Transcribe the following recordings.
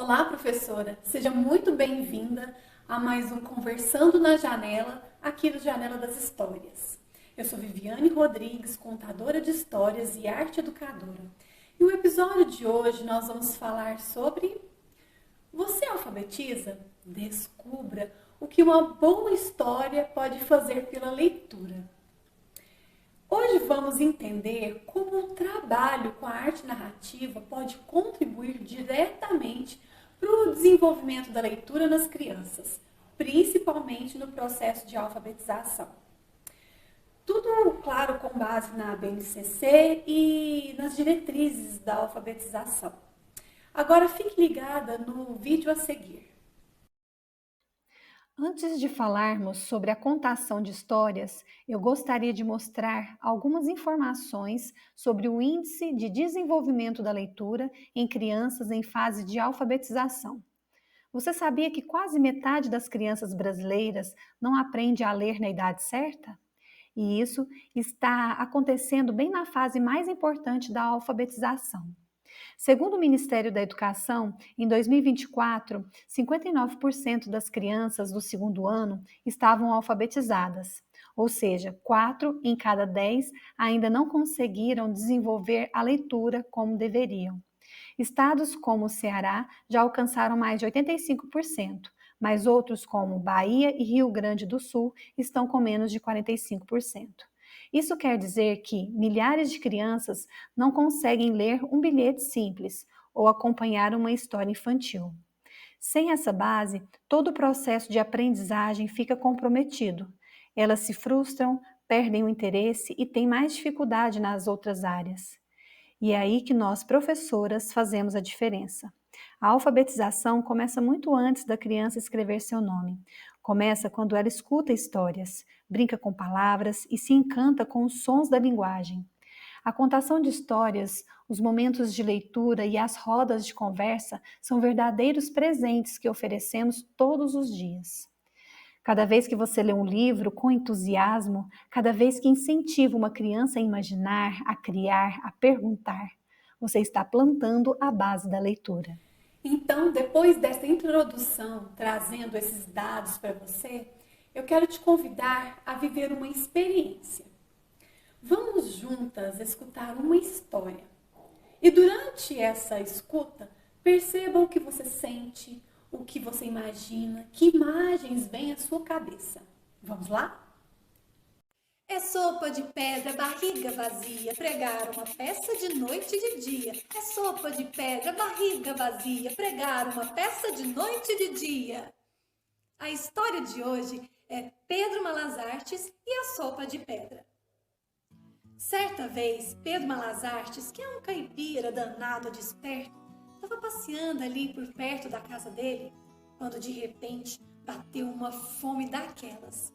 Olá, professora! Seja muito bem-vinda a mais um Conversando na Janela, aqui no Janela das Histórias. Eu sou Viviane Rodrigues, contadora de histórias e arte educadora. E o episódio de hoje nós vamos falar sobre... Você alfabetiza? Descubra o que uma boa história pode fazer pela leitura. Hoje vamos entender como o trabalho com a arte narrativa pode contribuir diretamente para o desenvolvimento da leitura nas crianças, principalmente no processo de alfabetização. Tudo, claro, com base na BNCC e nas diretrizes da alfabetização. Agora fique ligada no vídeo a seguir. Antes de falarmos sobre a contação de histórias, eu gostaria de mostrar algumas informações sobre o Índice de Desenvolvimento da Leitura em crianças em fase de alfabetização. Você sabia que quase metade das crianças brasileiras não aprende a ler na idade certa? E isso está acontecendo bem na fase mais importante da alfabetização. Segundo o Ministério da Educação, em 2024, 59% das crianças do segundo ano estavam alfabetizadas, ou seja, 4 em cada 10 ainda não conseguiram desenvolver a leitura como deveriam. Estados como o Ceará já alcançaram mais de 85%, mas outros como Bahia e Rio Grande do Sul estão com menos de 45%. Isso quer dizer que milhares de crianças não conseguem ler um bilhete simples ou acompanhar uma história infantil. Sem essa base, todo o processo de aprendizagem fica comprometido. Elas se frustram, perdem o interesse e têm mais dificuldade nas outras áreas. E é aí que nós, professoras, fazemos a diferença. A alfabetização começa muito antes da criança escrever seu nome. Começa quando ela escuta histórias, brinca com palavras e se encanta com os sons da linguagem. A contação de histórias, os momentos de leitura e as rodas de conversa são verdadeiros presentes que oferecemos todos os dias. Cada vez que você lê um livro com entusiasmo, cada vez que incentiva uma criança a imaginar, a criar, a perguntar, você está plantando a base da leitura. Então, depois dessa introdução, trazendo esses dados para você, eu quero te convidar a viver uma experiência. Vamos juntas escutar uma história. E durante essa escuta, perceba o que você sente, o que você imagina, que imagens vêm à sua cabeça. Vamos lá? É sopa de pedra, barriga vazia, pregar uma peça de noite e de dia. É sopa de pedra, barriga vazia, pregar uma peça de noite e de dia. A história de hoje é Pedro Malas Artes e a sopa de pedra. Certa vez, Pedro Malas Artes, que é um caipira danado desperto, estava passeando ali por perto da casa dele, quando de repente bateu uma fome daquelas.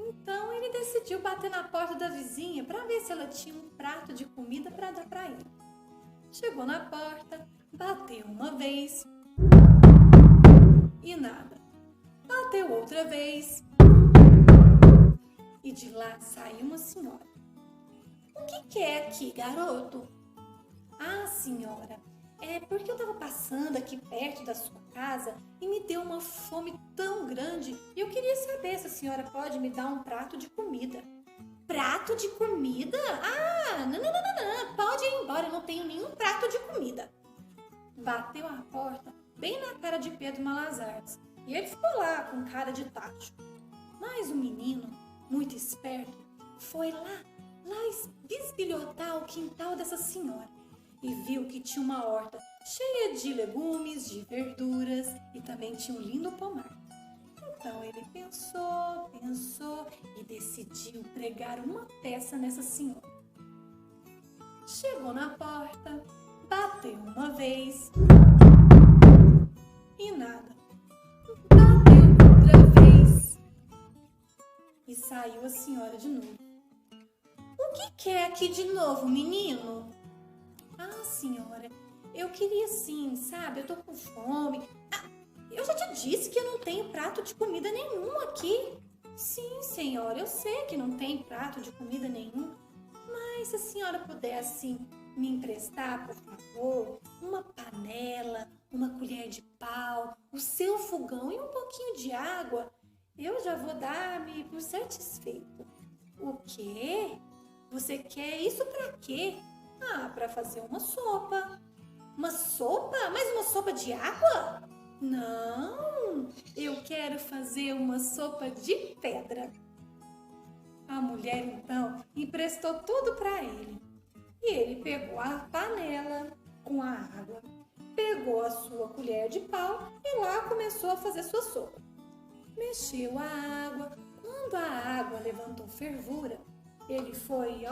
Então ele decidiu bater na porta da vizinha para ver se ela tinha um prato de comida para dar para ele. Chegou na porta, bateu uma vez e nada. Bateu outra vez e de lá saiu uma senhora. O que é aqui, garoto? Ah, senhora, é porque eu estava passando aqui perto da sua casa e me deu uma fome tão grande e eu queria saber se a senhora pode me dar um prato de comida. Prato de comida? Ah, não, pode ir embora, eu não tenho nenhum prato de comida. Bateu a porta bem na cara de Pedro Malas Artes e ele ficou lá com cara de tacho. Mas o menino, muito esperto, foi lá bisbilhotar o quintal dessa senhora e viu que tinha uma horta cheia de legumes, de verduras e também tinha um lindo pomar. Então ele pensou e decidiu pregar uma peça nessa senhora. Chegou na porta, bateu uma vez e nada. Bateu outra vez e saiu a senhora de novo. O que é aqui de novo, menino? Ah, senhora, eu queria sim, sabe? Eu tô com fome. Ah, eu já te disse que eu não tenho prato de comida nenhum aqui. Sim, senhora, eu sei que não tem prato de comida nenhum. Mas se a senhora pudesse me emprestar, por favor, uma panela, uma colher de pau, o seu fogão e um pouquinho de água, eu já vou dar-me por satisfeito. O quê? Você quer isso para quê? Ah, para fazer uma sopa. Uma sopa? Mas uma sopa de água? Não, eu quero fazer uma sopa de pedra. A mulher então emprestou tudo para ele. E ele pegou a panela com a água, pegou a sua colher de pau e lá começou a fazer sua sopa. Mexeu a água. Quando a água levantou fervura, ele foi,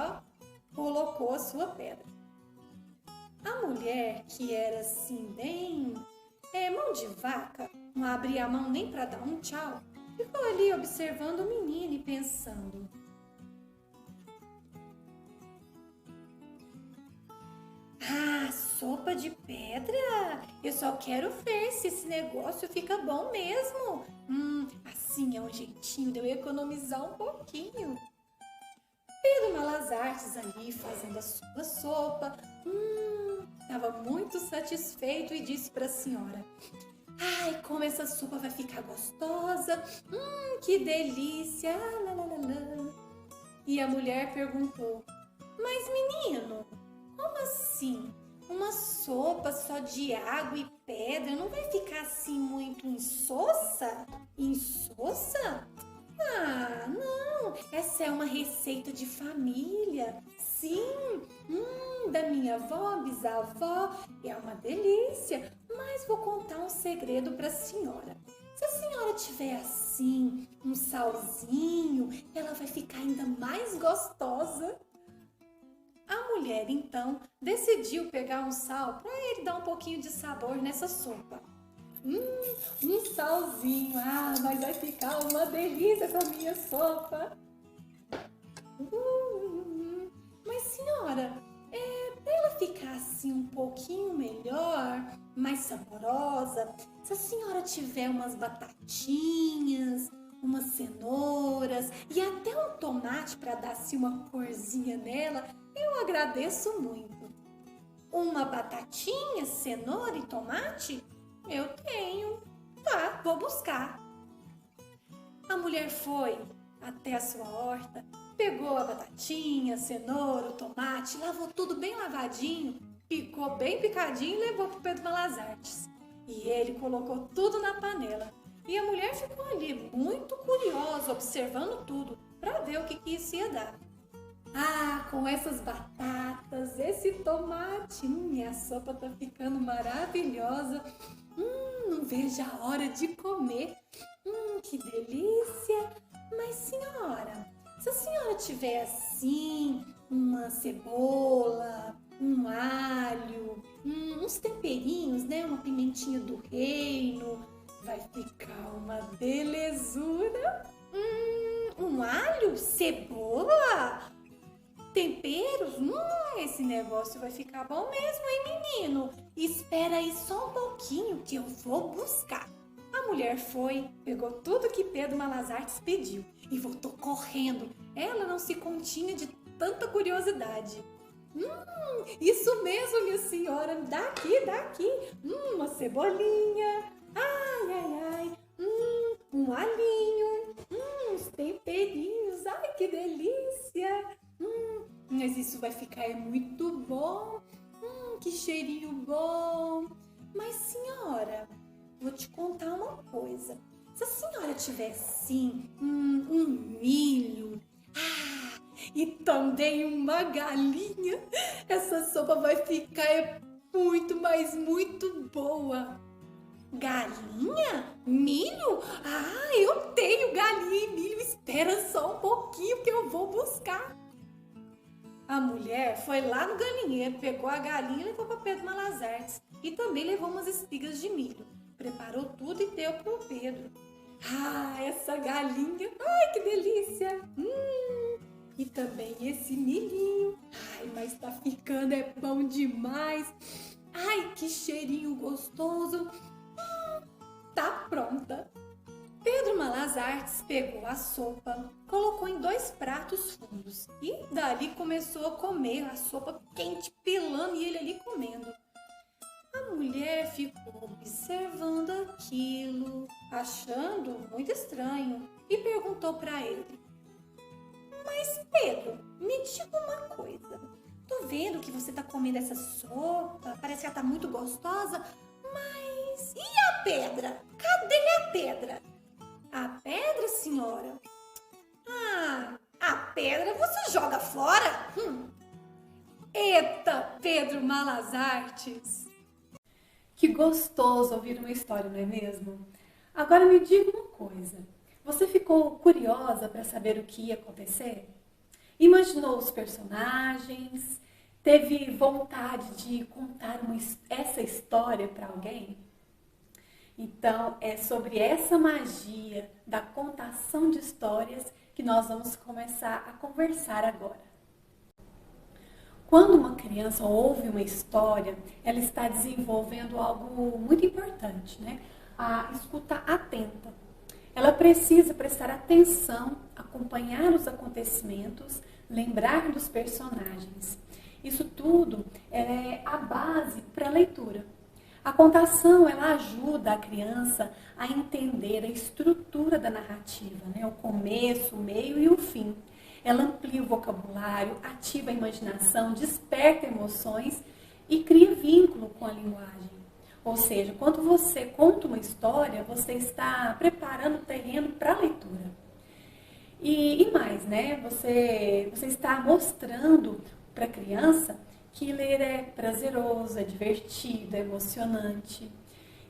colocou a sua pedra. A mulher, que era assim bem mão de vaca, não abria a mão nem para dar um tchau, ficou ali observando o menino e pensando: ah, sopa de pedra? Eu só quero ver se esse negócio fica bom mesmo. Assim é um jeitinho de eu economizar um pouquinho. Pedro Malas Artes ali fazendo a sua sopa, estava muito satisfeito e disse para a senhora: ai, como essa sopa vai ficar gostosa, que delícia, lá, lá, lá, lá. E a mulher perguntou: mas menino, como assim? Uma sopa só de água e pedra não vai ficar assim muito insossa? Insossa? Ah, não, essa é uma receita de família. Sim, da minha avó, bisavó, é uma delícia. Mas vou contar um segredo para a senhora. Se a senhora tiver assim, um salzinho, ela vai ficar ainda mais gostosa. A mulher, então, decidiu pegar um sal para ele dar um pouquinho de sabor nessa sopa. Um salzinho, mas vai ficar uma delícia essa minha sopa. Mas senhora, para ela ficar assim um pouquinho melhor, mais saborosa, se a senhora tiver umas batatinhas, umas cenouras e até um tomate para dar assim uma corzinha nela, eu agradeço muito. Uma batatinha, cenoura e tomate? Eu tenho. Tá, vou buscar. A mulher foi até a sua horta, pegou a batatinha, a cenoura, o tomate, lavou tudo bem lavadinho, picou bem picadinho e levou para o Pedro Malas Artes. E ele colocou tudo na panela. E a mulher ficou ali muito curiosa, observando tudo, para ver o que isso ia dar. Ah, com essas batatas, esse tomate, minha sopa tá ficando maravilhosa. Não vejo a hora de comer. Que delícia. Mas senhora, se a senhora tiver assim, uma cebola, um alho, uns temperinhos, né? Uma pimentinha do reino, vai ficar uma belezura. Um alho, cebola, temperos, esse negócio vai ficar bom mesmo, hein, menino? Espera aí só um pouquinho que eu vou buscar. A mulher foi, pegou tudo que Pedro Malas Artes pediu e voltou correndo. Ela não se continha de tanta curiosidade. Isso mesmo, minha senhora, daqui. Uma cebolinha, um alhinho, uns temperinhos, ai, que delícia. Mas isso vai ficar muito bom. Que cheirinho bom. Mas senhora, vou te contar uma coisa. Se a senhora tiver sim um milho, e também uma galinha, essa sopa vai ficar muito, mas muito boa. Galinha? Milho? Eu tenho galinha e milho. Espera só um pouquinho que eu vou buscar. A mulher foi lá no galinheiro, pegou a galinha e levou para Pedro Malas Artes. E também levou umas espigas de milho. Preparou tudo e deu para o Pedro. Essa galinha, ai, que delícia! E também esse milhinho. Mas tá ficando bom demais. Ai, que cheirinho gostoso. Tá pronta. Pedro Malas Artes pegou a sopa, colocou em 2 pratos fundos e dali começou a comer a sopa quente, pelando e ele ali comendo. A mulher ficou observando aquilo, achando muito estranho, e perguntou para ele: Mas Pedro, me diga uma coisa. Tô vendo que você tá comendo essa sopa, parece que ela tá muito gostosa, mas e a pedra? Cadê a pedra? A pedra, senhora? Ah, a pedra você joga fora? Eita, Pedro Malas Artes! Que gostoso ouvir uma história, não é mesmo? Agora me diga uma coisa. Você ficou curiosa para saber o que ia acontecer? Imaginou os personagens? Teve vontade de contar essa história para alguém? Então, é sobre essa magia da contação de histórias que nós vamos começar a conversar agora. Quando uma criança ouve uma história, ela está desenvolvendo algo muito importante, né? A escuta atenta. Ela precisa prestar atenção, acompanhar os acontecimentos, lembrar dos personagens. Isso tudo é a base para a leitura. A contação, ela ajuda a criança a entender a estrutura da narrativa, né? O começo, o meio e o fim. Ela amplia o vocabulário, ativa a imaginação, desperta emoções e cria vínculo com a linguagem. Ou seja, quando você conta uma história, você está preparando o terreno para a leitura. E mais, né? Você está mostrando para a criança que ler é prazeroso, é divertido, é emocionante.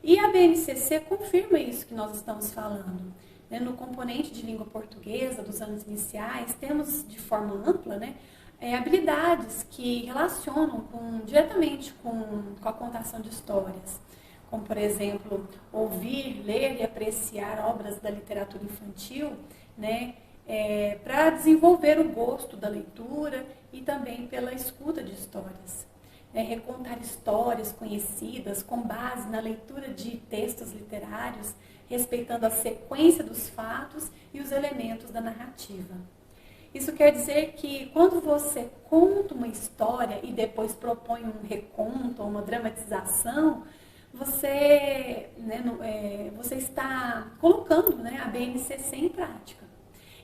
E a BNCC confirma isso que nós estamos falando. No componente de língua portuguesa dos anos iniciais, temos de forma ampla, né, habilidades que relacionam diretamente com a contação de histórias. Como, por exemplo, ouvir, ler e apreciar obras da literatura infantil, né, para desenvolver o gosto da leitura e também pela escuta de histórias. Recontar histórias conhecidas com base na leitura de textos literários, respeitando a sequência dos fatos e os elementos da narrativa. Isso quer dizer que quando você conta uma história e depois propõe um reconto ou uma dramatização, você está colocando, né, a BNCC em prática.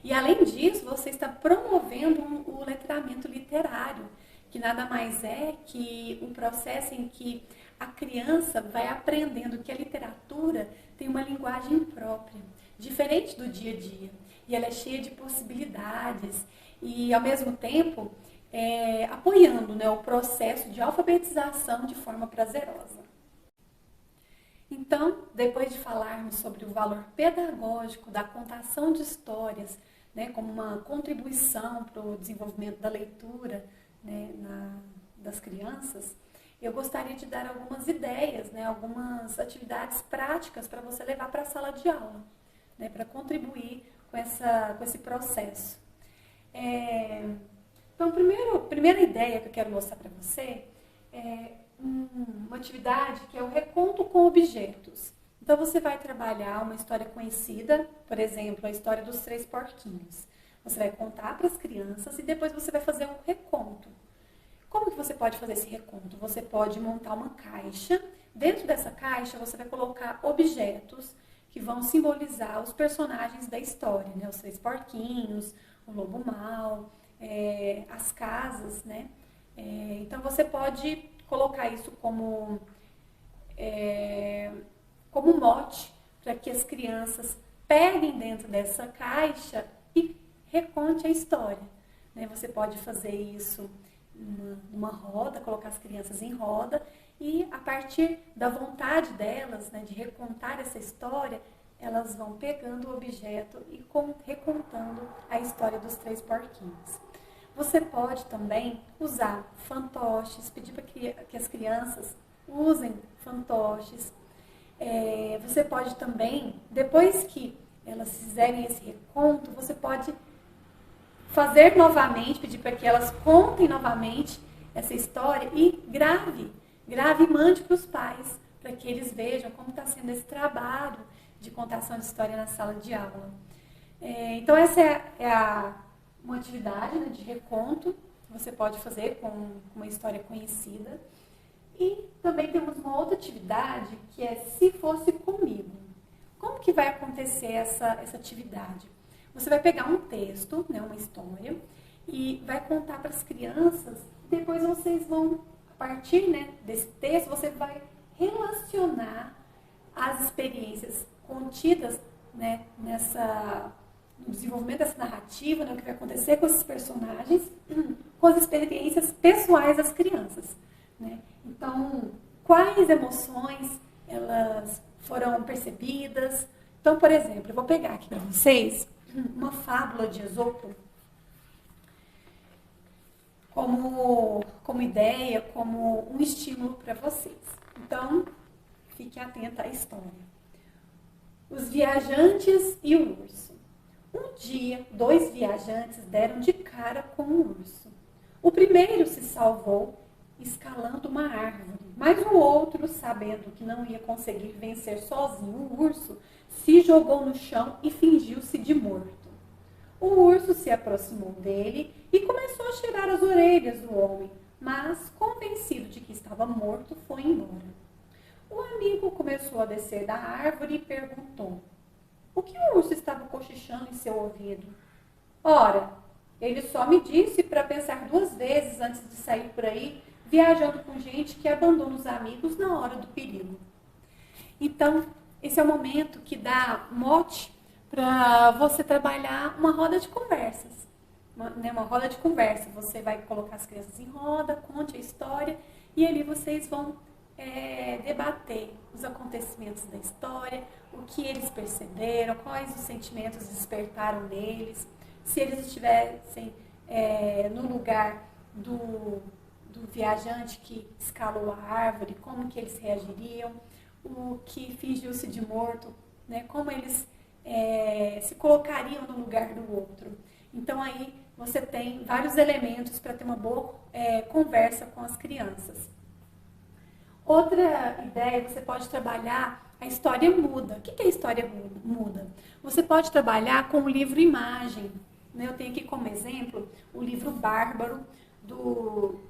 E além disso, você está promovendo o letramento literário, que nada mais é que um processo em que a criança vai aprendendo que a literatura tem uma linguagem própria, diferente do dia a dia. E ela é cheia de possibilidades e, ao mesmo tempo, apoiando, né, o processo de alfabetização de forma prazerosa. Então, depois de falarmos sobre o valor pedagógico da contação de histórias, né, como uma contribuição para o desenvolvimento da leitura, né, das crianças, eu gostaria de dar algumas ideias, né, algumas atividades práticas para você levar para a sala de aula, né, para contribuir com esse processo. Então, a primeira ideia que eu quero mostrar para você é uma atividade que é o reconto com objetos. Então, você vai trabalhar uma história conhecida, por exemplo, a história dos 3 porquinhos. Você vai contar para as crianças e depois você vai fazer um reconto. Como que você pode fazer esse reconto? Você pode montar uma caixa. Dentro dessa caixa, você vai colocar objetos que vão simbolizar os personagens da história, né? Os 3 porquinhos, o lobo mau, as casas, né? Então, você pode colocar isso como mote para que as crianças peguem dentro dessa caixa e reconte a história, né? Você pode fazer isso numa roda, colocar as crianças em roda e, a partir da vontade delas, né, de recontar essa história, elas vão pegando o objeto e recontando a história dos 3 porquinhos. Você pode também usar fantoches, pedir para que as crianças usem fantoches. Você pode também, depois que elas fizerem esse reconto, você pode fazer novamente, pedir para que elas contem novamente essa história e grave e mande para os pais, para que eles vejam como está sendo esse trabalho de contação de história na sala de aula. Então, essa é uma atividade, né, de reconto que você pode fazer com uma história conhecida. E também temos uma outra atividade que é Se Fosse Comigo. Como que vai acontecer essa atividade? Você vai pegar um texto, né, uma história, e vai contar para as crianças. Depois vocês vão, a partir, né, desse texto, você vai relacionar as experiências contidas, né, no desenvolvimento dessa narrativa, né, o que vai acontecer com esses personagens, com as experiências pessoais das crianças. Né? Então, quais emoções elas foram percebidas? Então, por exemplo, eu vou pegar aqui para vocês uma fábula de Esopo como ideia, como um estímulo para vocês. Então, fique atenta à história. Os viajantes e o urso. Um dia, 2 viajantes deram de cara com um urso. O primeiro se salvou escalando uma árvore, mas o outro, sabendo que não ia conseguir vencer sozinho o urso, se jogou no chão e fingiu-se de morto. O urso se aproximou dele e começou a cheirar as orelhas do homem, mas, convencido de que estava morto, foi embora. O amigo começou a descer da árvore e perguntou: o que o urso estava cochichando em seu ouvido? Ora, ele só me disse para pensar 2 vezes antes de sair por aí, viajando com gente que abandona os amigos na hora do perigo. Então, esse é o momento que dá mote para você trabalhar uma roda de conversas. Uma roda de conversa. Você vai colocar as crianças em roda, conte a história e ali vocês vão debater os acontecimentos da história, o que eles perceberam, quais os sentimentos despertaram neles, se eles estivessem no lugar do viajante que escalou a árvore, como que eles reagiriam, o que fingiu-se de morto, né, como eles se colocariam no lugar do outro. Então aí você tem vários elementos para ter uma boa conversa com as crianças. Outra ideia, você pode trabalhar a história muda. O que é a história muda? Você pode trabalhar com o livro imagem. Né? Eu tenho aqui como exemplo o livro Bárbaro, do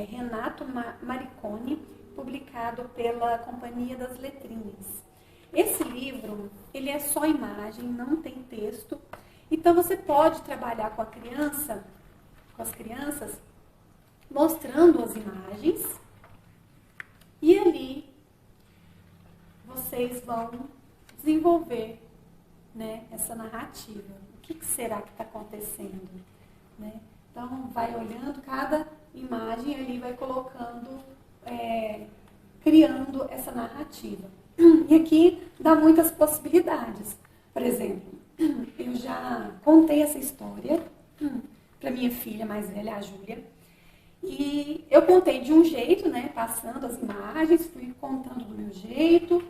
Renato Maricone, publicado pela Companhia das Letrinhas. Esse livro, ele é só imagem, não tem texto. Então você pode trabalhar com as crianças, mostrando as imagens, e ali vocês vão desenvolver, né, essa narrativa. O que será que está acontecendo? Né? Então, vai olhando cada imagem ali, vai colocando, criando essa narrativa. E aqui dá muitas possibilidades. Por exemplo, eu já contei essa história para minha filha mais velha, a Júlia. E eu contei de um jeito, né, passando as imagens, fui contando do meu jeito.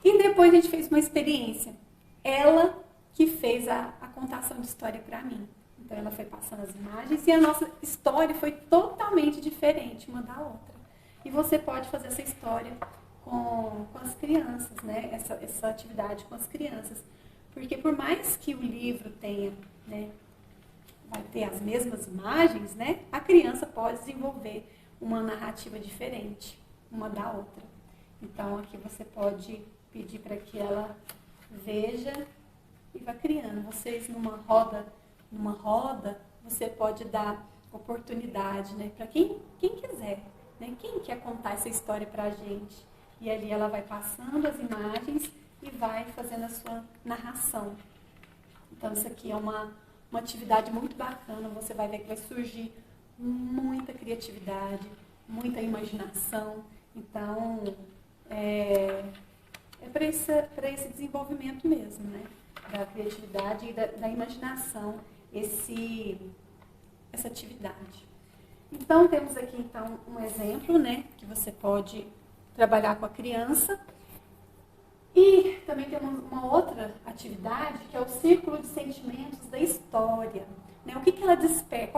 E depois a gente fez uma experiência. Ela que fez a contação de história para mim. Então ela foi passando as imagens e a nossa história foi totalmente diferente uma da outra. E você pode fazer essa história com as crianças, né? Essa atividade com as crianças. Porque por mais que o livro tenha, né, vai ter as mesmas imagens, né? A criança pode desenvolver uma narrativa diferente uma da outra. Então aqui você pode pedir para que ela veja e vá criando. Vocês numa roda, você pode dar oportunidade, né, para quem quiser, né, quem quer contar essa história para a gente. E ali ela vai passando as imagens e vai fazendo a sua narração. Então isso aqui é uma atividade muito bacana, você vai ver que vai surgir muita criatividade, muita imaginação. Então, é para esse desenvolvimento mesmo, né? Da criatividade e da imaginação, essa atividade. Então, temos aqui então um exemplo, né, que você pode trabalhar com a criança. E também temos uma outra atividade, que é o círculo de sentimentos da história. Né? O que ela desperta?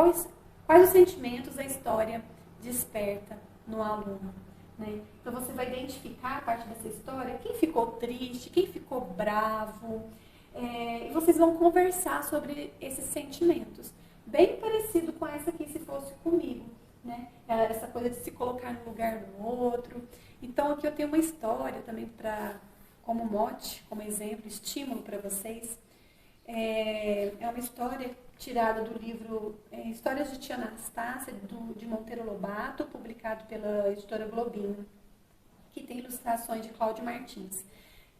Quais os sentimentos a história desperta no aluno? Né? Então você vai identificar a partir dessa história quem ficou triste, quem ficou bravo. E vocês vão conversar sobre esses sentimentos. Bem parecido com essa aqui, Se Fosse Comigo. né? Essa coisa de se colocar no lugar do outro. Então aqui eu tenho uma história também como mote, como exemplo, estímulo para vocês. É uma história tirada do livro Histórias de Tia Anastácia, de Monteiro Lobato, publicado pela editora Globinho, que tem ilustrações de Cláudio Martins.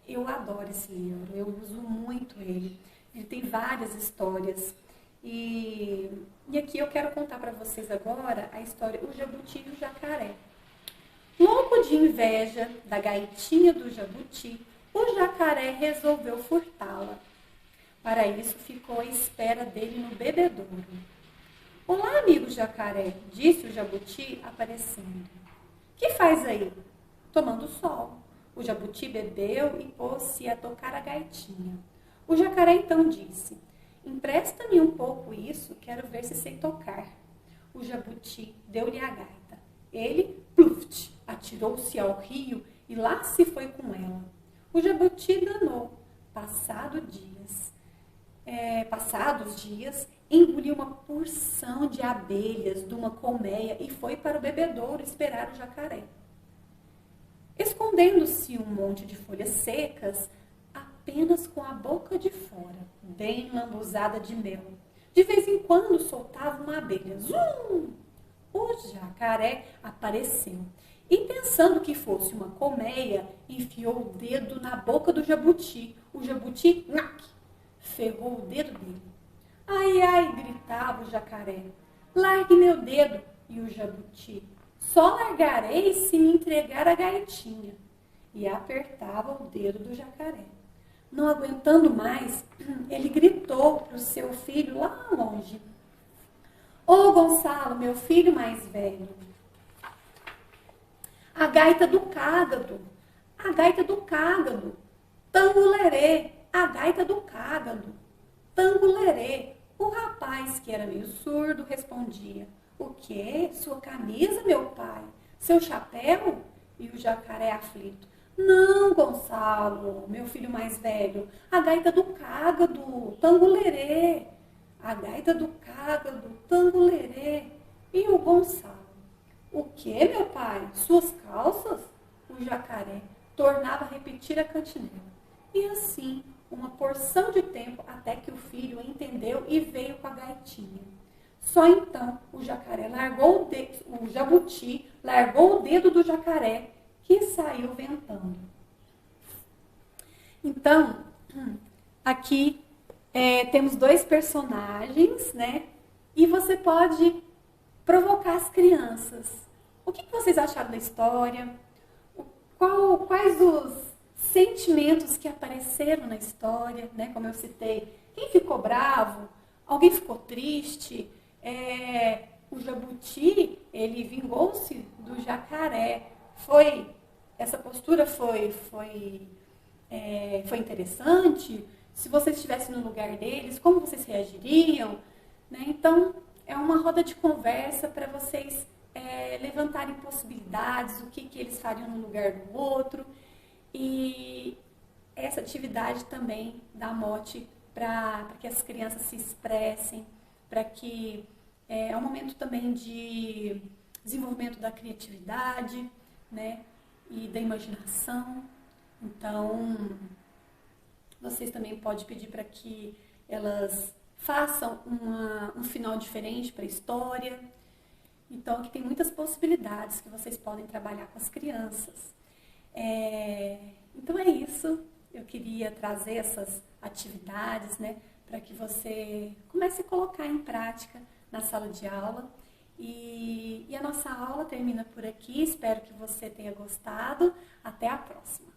Eu adoro esse livro, eu uso muito ele. Ele tem várias histórias. E aqui eu quero contar para vocês agora a história O Jabuti e o Jacaré. Louco de inveja da gaitinha do jabuti, o jacaré resolveu furtá-la. Para isso, ficou à espera dele no bebedouro. Olá, amigo jacaré, disse o jabuti, aparecendo. Que faz aí? Tomando sol. O jabuti bebeu e pôs-se a tocar a gaitinha. O jacaré então disse, empresta-me um pouco isso, quero ver se sei tocar. O jabuti deu-lhe a gaita. Ele, pluft, atirou-se ao rio e lá se foi com ela. O jabuti danou. Passados dias, engoliu uma porção de abelhas de uma colmeia e foi para o bebedouro esperar o jacaré. Escondendo-se um monte de folhas secas, apenas com a boca de fora, bem lambuzada de mel. De vez em quando soltava uma abelha. Zum! O jacaré apareceu e, pensando que fosse uma colmeia, enfiou o dedo na boca do jabuti. O jabuti, nac, ferrou o dedo dele. Ai, ai, gritava o jacaré. Largue meu dedo. E o jabuti, só largarei se me entregar a gaitinha. E apertava o dedo do jacaré. Não aguentando mais, ele gritou para o seu filho lá longe. Ô Gonçalo, meu filho mais velho, a gaita do cágado, tangulerê, a gaita do cágado, tangulerê. O rapaz, que era meio surdo, respondia, o quê? Sua camisa, meu pai? Seu chapéu? E o jacaré aflito, não, Gonçalo, meu filho mais velho, a gaita do cágado, tangulerê. A gaita do cágado, tangulerê. E o Gonçalo, o que, meu pai? Suas calças? O jacaré tornava a repetir a cantinela. E assim, uma porção de tempo até que o filho entendeu e veio com a gaitinha. Só então o jabuti largou o dedo do jacaré, que saiu ventando. Então, aqui temos dois personagens, né? E você pode provocar as crianças. O que vocês acharam da história? Quais os sentimentos que apareceram na história, né? Como eu citei, quem ficou bravo? Alguém ficou triste? O jabuti, ele vingou-se do jacaré. Essa postura foi interessante? Se vocês estivessem no lugar deles, como vocês reagiriam? Né? Então, é uma roda de conversa para vocês levantarem possibilidades, o que eles fariam no lugar do outro. E essa atividade também dá mote para que as crianças se expressem, para que é um momento também de desenvolvimento da criatividade, né? E da imaginação. Então, vocês também podem pedir para que elas façam um final diferente para a história. Então, aqui tem muitas possibilidades que vocês podem trabalhar com as crianças. Então é isso. Eu queria trazer essas atividades, né, para que você comece a colocar em prática na sala de aula. E a nossa aula termina por aqui. Espero que você tenha gostado. Até a próxima.